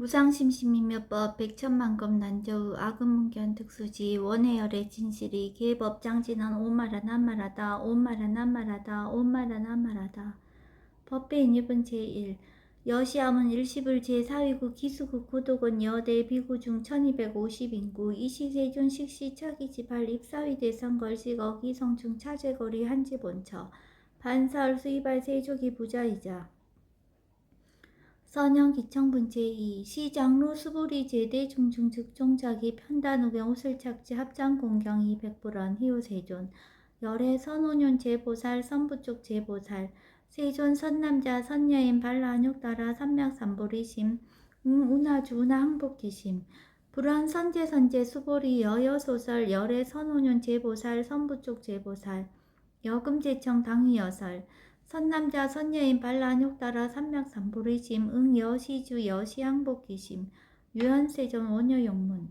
무상심심이며법 백천만급 난저우 악음문견 특수지 원해열의 진실이 계법장진한 오마라 난말하다 오마라 난말하다 오마라 난말하다. 법배인유분 제1 여시암은 일시불 제4위구 기수국 고독은 여대 비구 중 1250인구 이시세존 식시 차기지발 입사위 대선 걸식 어기성충 차제거리 한지본처 반사을 수이발 세조기 부자이자 선영기청분 제2 시장로 수부리 제대 중중 즉종자기 편단우경 우슬착지 합장공경이 백불원 희우세존 열애 선오년 제보살 선부쪽 제보살 세존 선남자 선여인 발라한육따라 삼맥삼보리심 운하주 운하항복기심 불원 선제선제 수보리 여여소설 열애 선오년 제보살 선부쪽 제보살 여금제청 당위여설 선남자 선여인 발라한육따라 삼맥삼보리심 응여시주 여시항복기심 유연세전 원여용문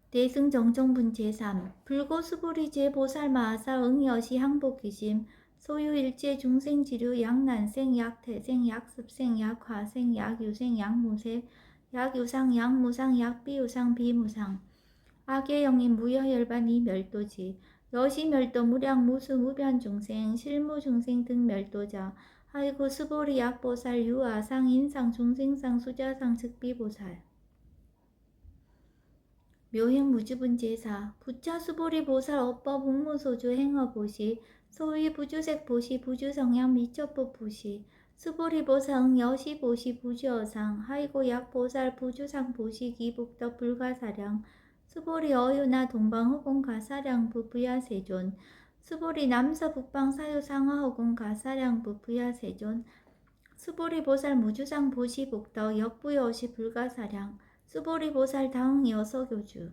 대승정정분 제3 불고수보리 제보살마하사 응여시항복기심 소유일체 중생지류 약난생 약태생 약습생 약화생 약유생 약무생 약유상 약무상 약비유상 비무상 악의영인 무여혈반 이멸도지 여시멸도 무량 무수 무변중생 실무중생 등 멸도자 하이고 수보리 약보살 유아상 인상 중생상 수자상 즉비보살 묘행무주분 제사 부차수보리 보살 업법 웅무소주 행어보시 소위 부주색 보시 부주성향 미처법 보시 수보리 보상 여시 보시 부주어상 하이고 약보살 부주상 보시 기북덕 불가사량 수보리 어유나 동방허공 가사량부 부야세존 수보리 남서 북방 사유 상하허공 가사량부 부야세존 수보리 보살 무주상 보시 북덕 역부여시 불가사량 수보리 보살 다흥 여서교주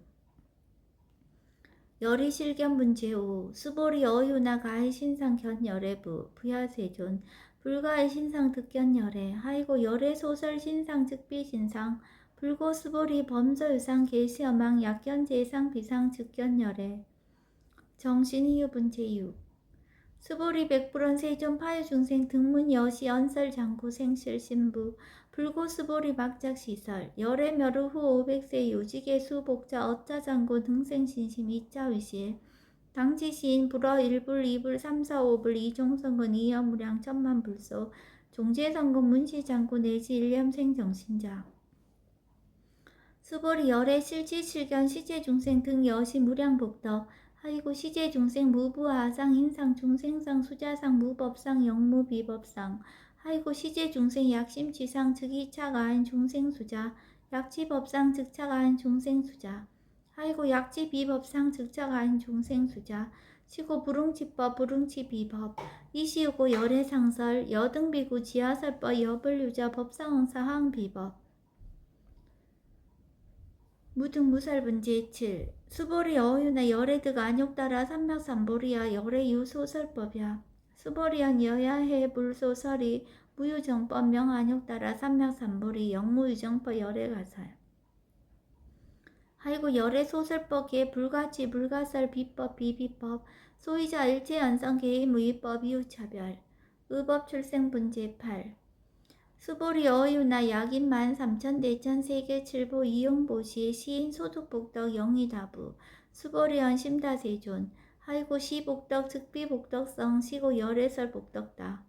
열이실견분 제5 수보리 어유나 가해 신상 견열애부 부야세존 불가해 신상 득견열애 하이고 열애 소설 신상 즉비 신상 불고 수보리 범서유상 계시어망 약견제상 비상 즉견열애 정신이유분 제6 수보리 백불원 세존 파유중생 등문 여시 언설 장구 생실 신부 불고 수보리 막작시설 열애 멸후 후 500세 요직의 수복자 어짜장구 등생신심 이자위실 당지시인 불어 1불 2불 3, 4, 5불 이종성근 이여무량 천만불소 종제성근 문시장구 내지 일념생정신자 수보리 열애 실지실견 시제중생 등 여시 무량복덕 하이고 시제중생 무부하상 인상중생상 수자상 무법상 영무비법상 하이고 시제중생 약심치상 즉이차가한 중생수자 약지법상 즉차가한 중생수자 하이고 약지비법상 즉차가한 중생수자 시고 부릉치법 부릉치비법 이시우고 열애상설 여등비구 지하설법 여벌유자 법상응사 항비법 무등무살분 제7 수보리 어유나 열애득 안욕따라 삼맥삼보리야 열애유 소설법이야 수보리연 여야해 불소설이 무유정법 명안욕따라 삼맥삼보리 영무유정법 열애가살 하이고 열애소설법 계 불가치 불가설 비법 비비법 소위자 일체연성 개의무위법 이유차별 의법 출생분 제8 수보리 어유나 약인만 삼천대천 세계칠보 이용보시 시인 소득복덕 영의다부 수보리언 심다세존 하이고 시복덕 즉비복덕성 시고 열애설복덕다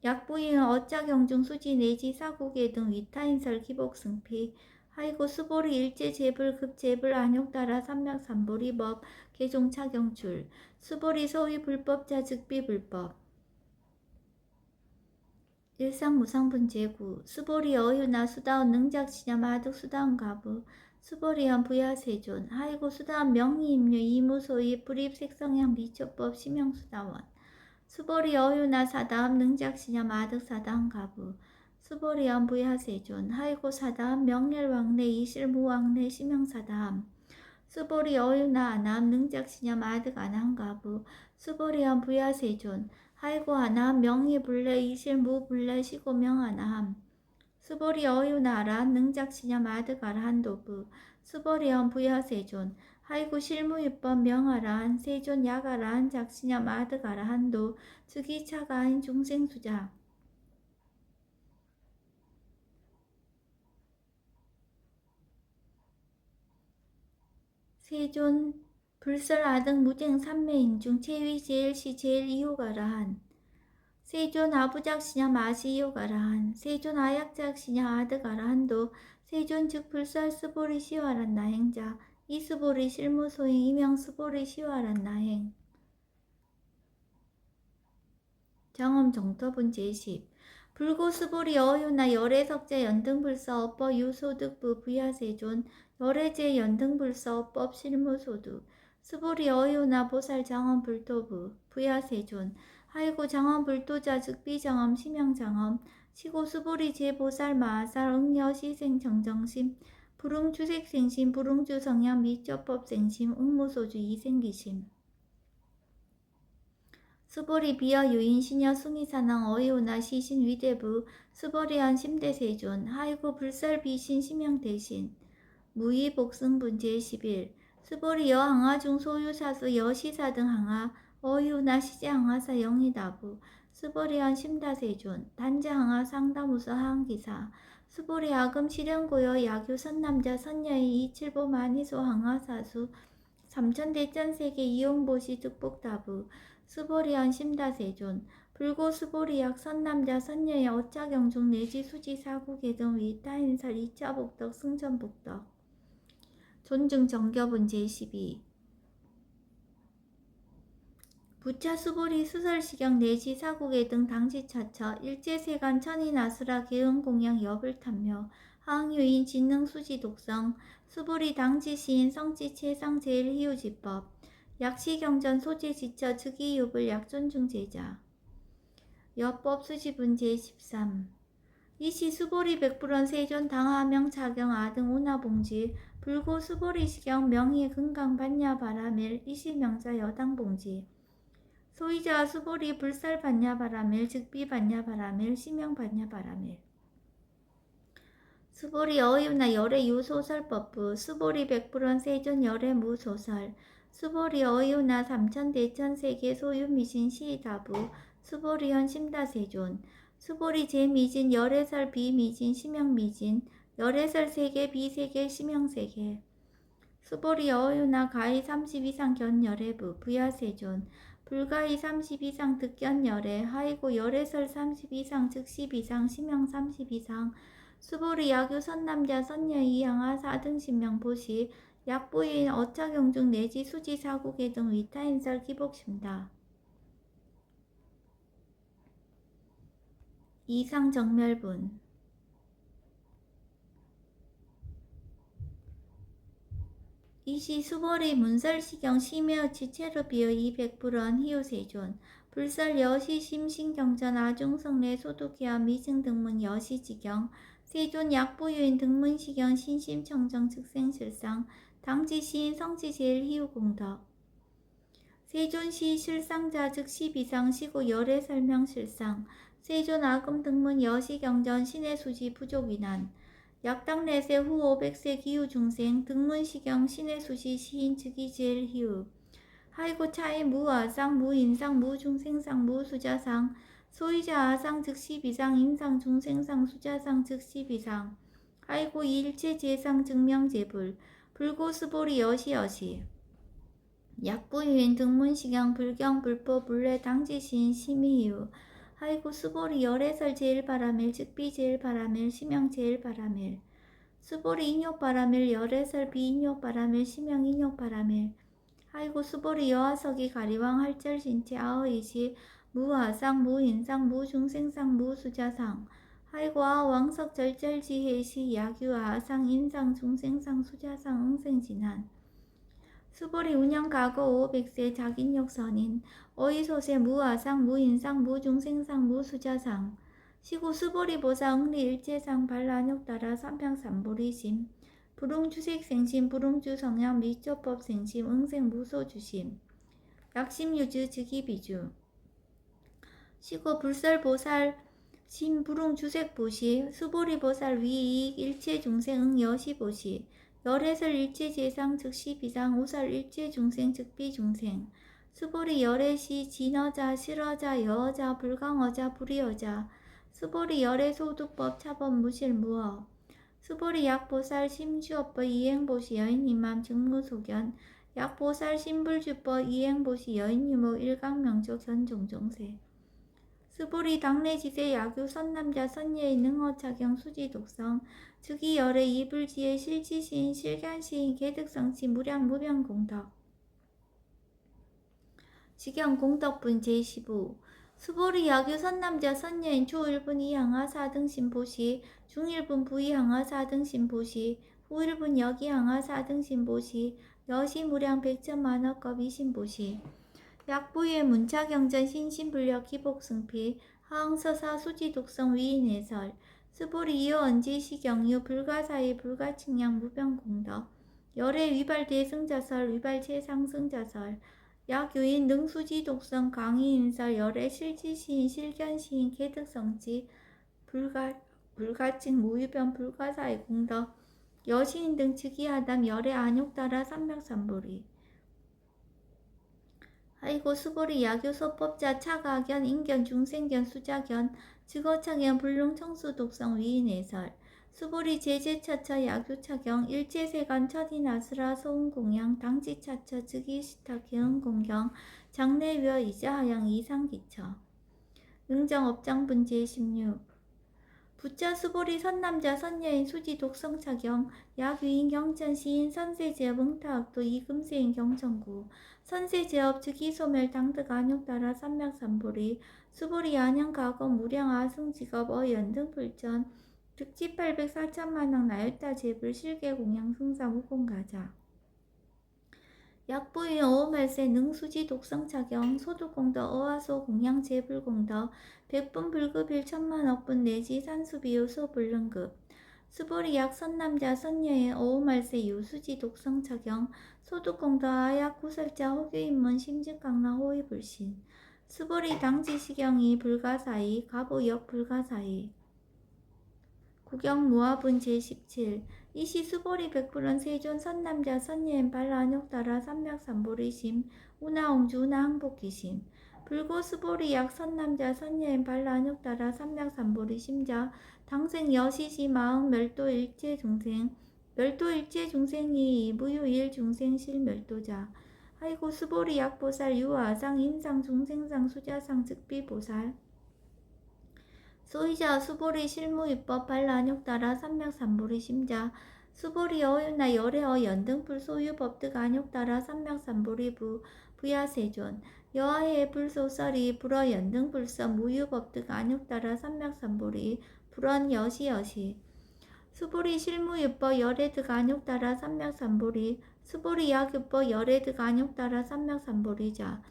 약부이은 어짜경중 수지 내지 사국의 등 위타인설 기복승피 하이고 수보리 일제제불 급제불 안욕따라 삼맥삼보리법 개종차경출 수보리 소위 불법자 즉비불법 일상무상분 제9 수보리 어유나 수다운 능작시념 아득 수다운 가부 수보리언 부야세존 하이고 수다운 명의임류 이무소위 불입색성향 미초법 심형수다원 수보리 어유나 사다음 능작시념 아득 사다음 가부 수보리언 부야세존 하이고 사다음 명렬왕래 이실무왕래 심형사다함 수보리 어유나 아남 능작시념 아득 안함가부 수보리언 부야세존 하이고 아나함 명의불래 이실무불래 시고명하나함 수보리 어유나 아라한 능작시념 아득 아라한도부 수보리언 부야세존 하이고 실무유법 명아라한 세존 약아라한 작시념 아득 아라한도 즉이차가인 중생수자 세존 불설 아등 무쟁 삼매인 중 최위 제일시 제일 이호가라한 세존 아부작시냐 마시이호가라한 세존 아약작시냐 아드가라한도 세존 즉 불설 스보리 시와란 나행자 이스보리 실무소행 이명 스보리 시와란 나행 정엄 정터분 제10 불고스보리 어유나 열애석제 연등불서 업법 유소득부 부야세존 열애제 연등불서 업법 실무소득 스보리 어유나 보살 정엄 불도부 부야세존 하이고 정엄 불도자 즉비정엄 심양정엄 시고 스보리 제보살 마살 응여 시생 정정심 불응주색생심 불응주 성향 미적법생심 응무소주 이생기심 스보리 비어 유인 시녀 숭이사낭 어이오나 시신 위대부 스보리한 심대세존 하이고 불살 비신 심형 대신 무의 복승분 제11 스보리 여 항하 중 소유사수 여시사 등 항하 어이오나 시제 항하사 영이다부 스보리한 심다세존 단자 항하 상다무서 항기사 스보리 아금 실현고여 야교 선남자 선녀의 이칠보 만이소 항하사수 삼천대천세계 이용보시 득복다부 스보리언 심다세존 불고 스보리약 선남자 선녀의 어짜경중 내지 수지 사국의 등 위타인설 이차복덕 승천복덕 존중 정겨분 제12 부차 수보리 수설시경 내지 사국의 등 당지차처 일제세간 천인아수라 개응공양 여불탐묘 하응유인 진능수지 독성 수보리 당지시인 성지 최상 제일희우지법 약시경전 소재지처 즉이유불 약존중제자 여법 수지분 제13 이시 수보리 백불원 세존 당하명 차경 아등 오나봉지 불고 수보리 시경 명의 금강 반야 바라밀 이시 명자 여당봉지 소이자 수보리 불살 반야 바라밀 즉비 반야 바라밀 시명 반야 바라밀 수보리 어유나 열애 유소설법부 수보리 백불원 세존 열애 무소설 수보리 어유나 삼천대천세계 소유미신 시다부 수보리현 심다세존 수보리 제미진 열애설 비미진 심형미진 열애설 세계 비세계 심형세계 수보리 어유나 가히 30 이상 견열애부 부야세존 불가히 30 이상 득견열애 하이고 열애설 30 이상 즉 10 이상 심형 30 이상 수보리 야교 선남자 선녀 이양하 4등 신명 보시 약부인 어차경중 내지 수지 사국의 등 위타인설 기복심다. 이상 정멸분 이시 수보리 문설시경 심여 지체르비어 200불원 희우세존 불설 여시 심신경전 아중성례 소득기와 미승등문 여시지경 세존 약부유인 등문시경 신심청정 즉생실상 당지시인 성지제일희우공덕 세존시 실상자 즉 12상 시고 열애 설명실상 세존 아금 등문 여시경전 신의수지 부족위난 약당내세 후 500세 기후중생 등문시경 신의수시 시인 즉이 제일희우 하이고 차이 무아상 무인상 무중생상 무수자상 소이자 아상 즉 12상 인상 중생상 수자상 즉 12상 하이고 일체제상 증명제불 불고스보리 여시여시 약부유인 등문시경 불경 불법 불례 당지시인 심의유 하이고 수보리 열애설 제일바라밀 즉비 제일바라밀 심형 제일바라밀 수보리 인욕바라밀 열애설 비인욕바라밀 심형 인욕바라밀 하이고 수보리 여하석이 가리왕 할절신체 아어이시 무아상 무인상 무중생상 무수자상 하이고 아왕석 절절지혜시 야규 아상 인상 중생상 수자상 응생진한 수보리 운영가고 500세 자긴욕선인 어이소세 무아상 무인상 무중생상 무수자상 시고 수보리 보사 응리일체상 발란욕따라 삼평삼보리심 불응주색생심 불응주성향 미조법생심 응생무소주심 약심유주 즉이비주 시고 불설보살 심불응주색보시 수보리보살 위이익 일체중생 응여시보시 열애설 일체재상 즉 시비상 우설 일체중생 즉 비중생 수보리 열애시 진어자 실어자 여어자 불강어자 불이어자 수보리 열애소득법 차법 무실무어 수보리 약보살 심주업보 이행보시 여인이맘 직무소견 약보살 신불주법 이행보시 여인유모 일강명족 현종종세 스보리 당내지세 야규 선남자 선예의 능어착용 수지독성 즉이 열의 이불지의 실지시인 실간시인 개득성치 무량 무병공덕 직영공덕분 제15 수보리 야규 선남자 선여인 초1분 이항하 4등신 보시 중1분 부이항하 4등신 보시 후1분 여기항하 4등신 보시 여시무량 백천만억겁 이신 보시 약부의 문차경전 신신불력 기복승피 하항서사 수지독성 위인해설 스보리 이어 언지시경유 불가사의 불가측량 무병공덕 열의 위발 대승자설 위발 최상승자설 약유인 능수지 독성 강의인설 열의 실지시인 실견시인 개득성지 불가증 무유변 불가사의 공덕 여시인 등 즉위하담 열의 안욕따라 삼맥삼보리 아이고 수보리 야교소법자 차가견 인견 중생견 수자견 즉어차견 불능청수 독성 위인해설 수보리 제제차처 야교차경 일제세간 첫인아스라 소음공양 당지차처 즉위시타 기흥공경 장내위어 이자하양 이상기처 응정업장분 제16 부처 수보리 선남자 선여인 수지 독성차경 약위인 경천 시인 선세제업 응타학도 이금세인 경천구 선세제업 즉이소멸 당득 안욕따라 삼맥삼보리 수보리 안양가검 무량 아승직업 어연등 불전 득지 800 4천만왕 나열타 제불 실계공양 승사 무공가자 약부인 어오말세 능수지 독성차경 소득공덕 어화소 공양 제불공덕 백분 불급일 천만억분 내지 산수비유 소불능급 수보리 약 선남자 선녀의 어오말세 유수지 독성차경 소득공덕 아약 구설자 호교인문 심직강나 호위불신 수보리 당지시경이 불가사의 가보역 불가사의 구경무화분 제17 이시 수보리 백불은 세존 선남자 선예인 발라안욕따라 삼맥삼보리심 우나옹주 우나항복기심 불고 수보리 약 선남자 선예인 발라안욕따라 삼맥삼보리심자 당생 여시시 마응 멸도 일체중생 멸도 일체중생이 무유일 중생실 멸도자 아이고 수보리 약보살 유아상 인상 중생상 수자상 즉비보살 소이자 수보리 실무입법 발라안욕따라 삼맥삼보리 심자 수보리 어유나 열애어 연등불 소유법득 안욕따라 삼맥삼보리 부야세존 여하의 불소설이 불어 연등불서 무유법득 안욕따라 삼맥삼보리 불언 여시여시 수보리 실무입법 열애득 안욕따라 삼맥삼보리 수보리 약입법 열애득 안욕따라 삼맥삼보리자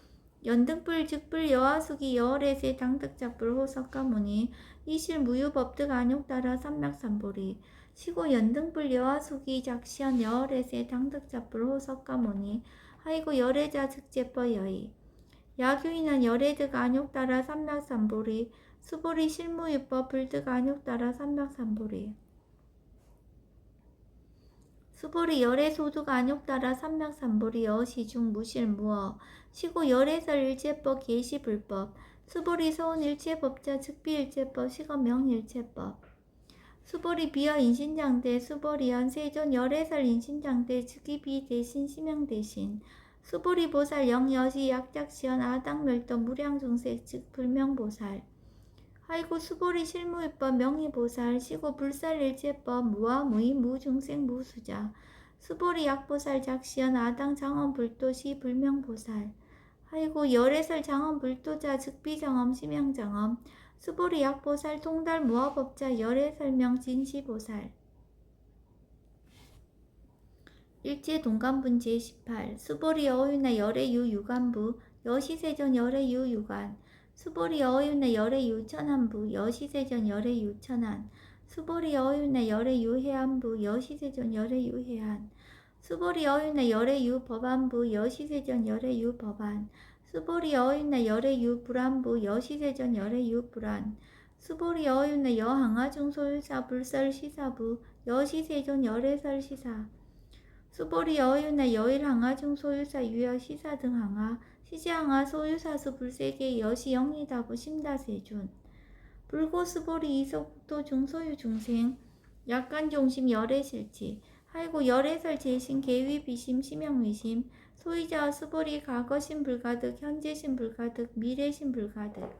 연등불 즉불 여하수기 여월에세 당득작불 호석가무니 이실 무유법득 안욕따라 삼맥삼보리 시고 연등불 여하수기 작시연 여월에세 당득작불 호석가무니 하이고 열애자 즉제법 여의 야규인한 열애득 안욕따라 삼맥삼보리 수보리 실무유법 불득 안욕따라 삼맥삼보리 수보리 열애소득 안욕따라 삼맥삼보리 여시중 무실무어 시고 열애설 일체법 계시불법 수보리 서운 일체법자 즉비일체법 시거명 일체법 수보리 비어 인신장대 수보리연 세존 열애설 인신장대 즉이비 대신 시명 대신 수보리 보살 영여시 약작시연 아당멸도 무량중세 즉 불명보살 아이고 수보리 실무입법 명의보살 시고 불살일체법 무아무의 무중생 무수자 수보리 약보살 작시연 아당 장엄불도시 불명보살 아이고 열애설 장엄불도자 즉비장엄 심양장엄 수보리 약보살 통달 무아법자 열애설명 진시보살 일제 동간분 제18 수보리 어유나 열애유 유간부 여시세존 열애유 유간 수보리 어유나 열애유 천안부 여시세존 열애유 천안 수보리 어유나 열애유 해안부 여시세존 열애유 해안 수보리 어유나 열애유 법안부 여시세존 열애유 법안 수보리 어유나 열애유 불안부 여시세존 열애유 불안 수보리 어유나 여항아중 소유사 불설시사부 여시세존 열애설 시사 수보리 어유나 여일항아중 소유사 유여 시사 등 항아 시지항아 소유사수 불세계 여시 영리다부 심다세준 불고 수보리 이속도 중소유 중생 약간 종심 열애실지 하이고 열애설 재신 계위 비심 심영위심 소이자 수보리 과거심 불가득 현재심 불가득 미래심 불가득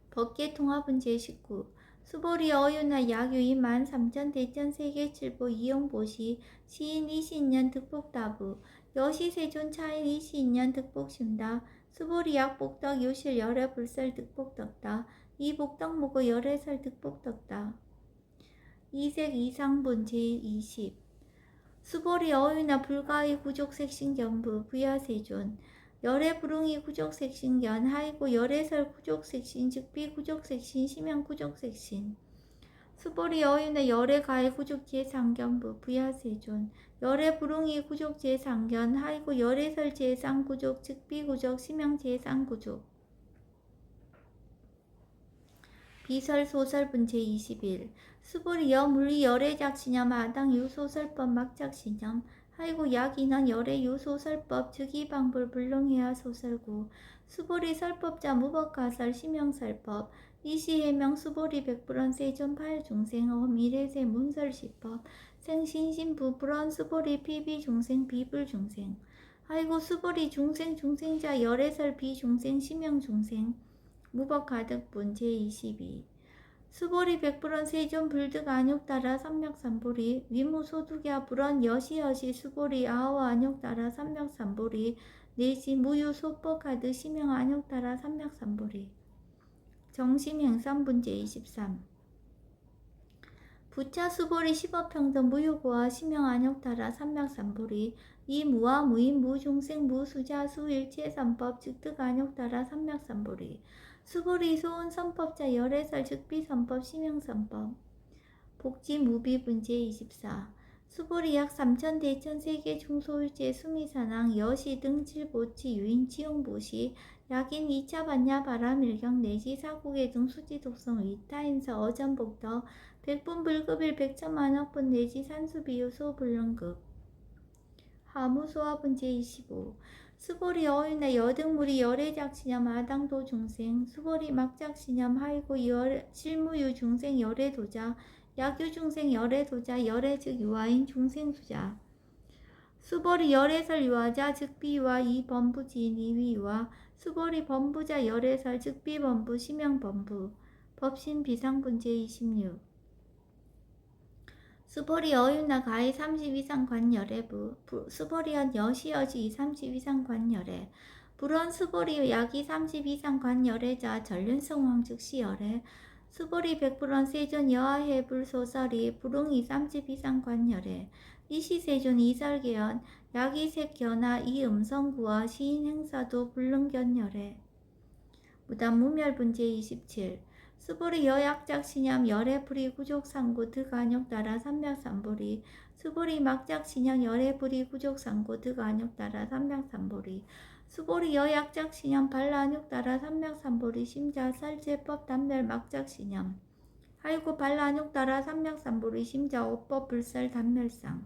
법계 통합은 제19 수보리 어유나 약유인 13,000 대천 세계칠보 이용보시 시인 이시인년 득복다부 여시 세존 차인 이시인년 득복심다 수보리 약복덕 요실 열애 불설 득복덕다 이복덕 모고 열애설 득복덕다 이색 이상본 제20 수보리 어유나 불가의 구족색신견부 부야세존 열애 불응이 구족색신견 하이고 열애설 구족색신 즉비 구족색신 심양 구족색신 수보리 어유나 열애 가의 구족제상견부 부야세존 열애 불응이 구족제상견 하이고 열애설 제상구족 즉비 구족 심양 제상구족 비설 소설분 제21 수보리 여물리 열애작신염 아당 유소설법 막작신염 하이고 약인원 열애 유소설법 즉이방불 불능해야 소설구 수보리 설법자 무법가설 심형설법 이시해명 수보리 백불원 세존 팔중생어 미래세 문설시법 생신신부 불원 수보리 피비중생 비불중생 하이고 수보리 중생자 열애설 비중생 심형중생 무법가득분 제22 수보리 백불원 세존 불득 안욕따라 삼맥삼보리 위무소득야 불원 여시여시 수보리 아오 안욕따라 삼맥삼보리 내시 무유소법가득 심형 안욕따라 삼맥삼보리 정심행삼분 제23 부차 수보리 십업평등 무효고와 심형 안욕따라 삼맥삼보리 이무와 무인 무중생 무수자 수일체선법 즉득 안욕따라 삼맥삼보리 수보리 소은선법자 열애설 즉비선법 심형선법 복지무비분 제24 수보리 약 3천 대천 세계 중소유제 수미사낭 여시 등 칠보치 유인 치용보시 약인 2차 반야 바람일경 내지 사국의 등 수지독성 위타인서 어전복덕 백분불급일 백천만억분 내지 산수비유 소불능급 하무소화분 제25 수보리 어유나 여등물이 열애작신염 아당도 중생 수보리 막작신염 하이고 실무유 중생 열애도자 약유 중생 열애도자 열애 즉 유아인 중생수자 수보리 열애설 유아자 즉비유아 이범부지인 이위유아 수보리 범부자 열애설 즉비범부 심형범부 법신 비상분 제26 수보리 어유나 가히 30 이상 관열애부 수보리언 여시여지 30 이상 관열애 불원 수보리 약이 30 이상 관열애자 전륜성왕 즉시 열애 수보리 백불원 세존 여하해 불소설이 불응이 30 이상 관열애 이시세존 이설계연 약이 색견하 이음성구와 시인행사도 불능견열애 무단무멸분 제27 수보리 여약작신염 열애불이 구족상고 득안욕따라 삼맥삼보리 수보리 막작신염 열애불이 구족상고 득안욕따라 삼맥삼보리 수보리 여약작신염 발라안욕따라 삼맥삼보리 심자 살제법 단멸 막작신염 하이고 발라안욕따라 삼맥삼보리 심자 오법 불살 단멸상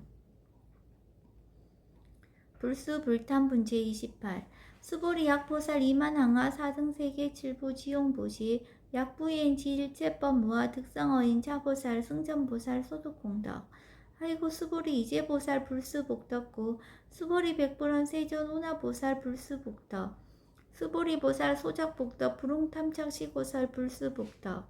불수불탄분 제28 수보리 약보살 이만항하 4등 세계 7부 지용보시 약부인 지일체법 무아 득성어인 차보살 승전보살 소득공덕 하이고 수보리 이제보살 불수복덕구 수보리 백불원 세존 운하보살 불수복덕 수보리 보살 소작복덕 불웅탐착시고설 불수복덕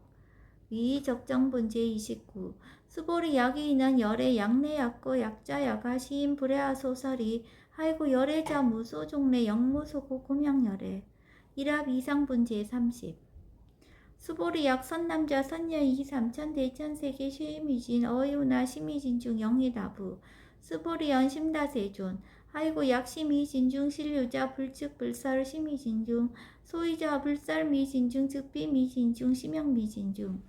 위적정분 제29 수보리 약이인은 열애 약내약고 약자야가 시인 불애하 소설이 하이고 열애자 무소 종래 영무소고 공양열애 일합 이상분 제30 수보리 약 선남자 선녀이 3천 대천 세계 시미진 어유나 시미진 중 영이다부 수보리 연심다세존 하이고 약 시미진 중 신류자 불측 불설 시미진 중 소이자 불설 미진 중 즉비 미진 중 심형 미진 중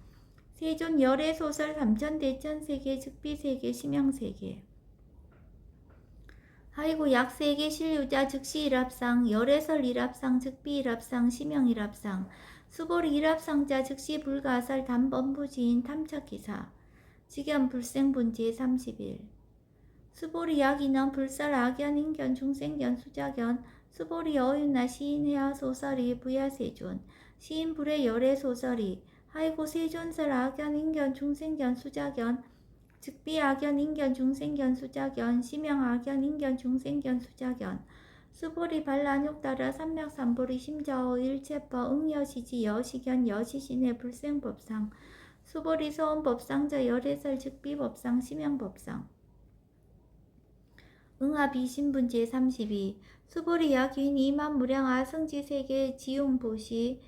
세존 열애 소설 3천 대천 세계 즉비 세계 심형 세계 하이고 약 세계 신류자 즉시 일합상 열애설 일합상 즉비 일합상 심형 일합상 수보리 일합상자 즉시 불가설 단범부지인 탐착기사 직연 불생분 제31 수보리 약인원 불설 악연 인견 중생견 수자견 수보리 어윤나 시인해야 소설이 부야세존 시인불의 열애 소설이 하이고 세존설 악연 인견 중생견 수자견 즉비 악연 인견 중생견 수자견 심형 악연 인견 중생견 수자견 수보리 반란욕 따라 삼맥삼보리 심자어 일체법 응여시지 여시견 여시신의 불생법상 수보리 소원법상자 열애설 즉비법상 심형법상 응합이 신분 제32 수보리 약유인 이만무량 아승지 세계 지용보시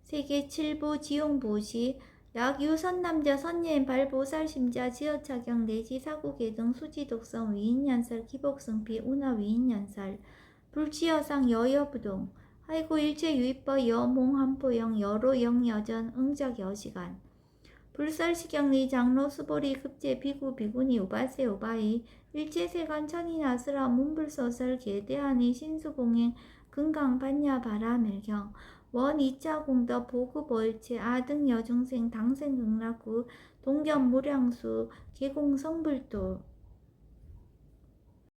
세계 7부 지용보시 약유선남자 선예인 발보살심자 지어차경 내지 사고계 등 수지독성 위인연설 기복승피 운하 위인연설 불치여상 여여부동 하이고 일체유입법 여몽한포영 여로영여전 응작여시간 불설시경리 장로 수보리 급제 비구 비구니 우바세 우바이 일체세간 천인아스라 문불소설 계대하니 신수공행 금강반야 바라멜경 원 2차 공덕 보급월체 아등 여중생 당생극락구 동견 무량수 계공성불도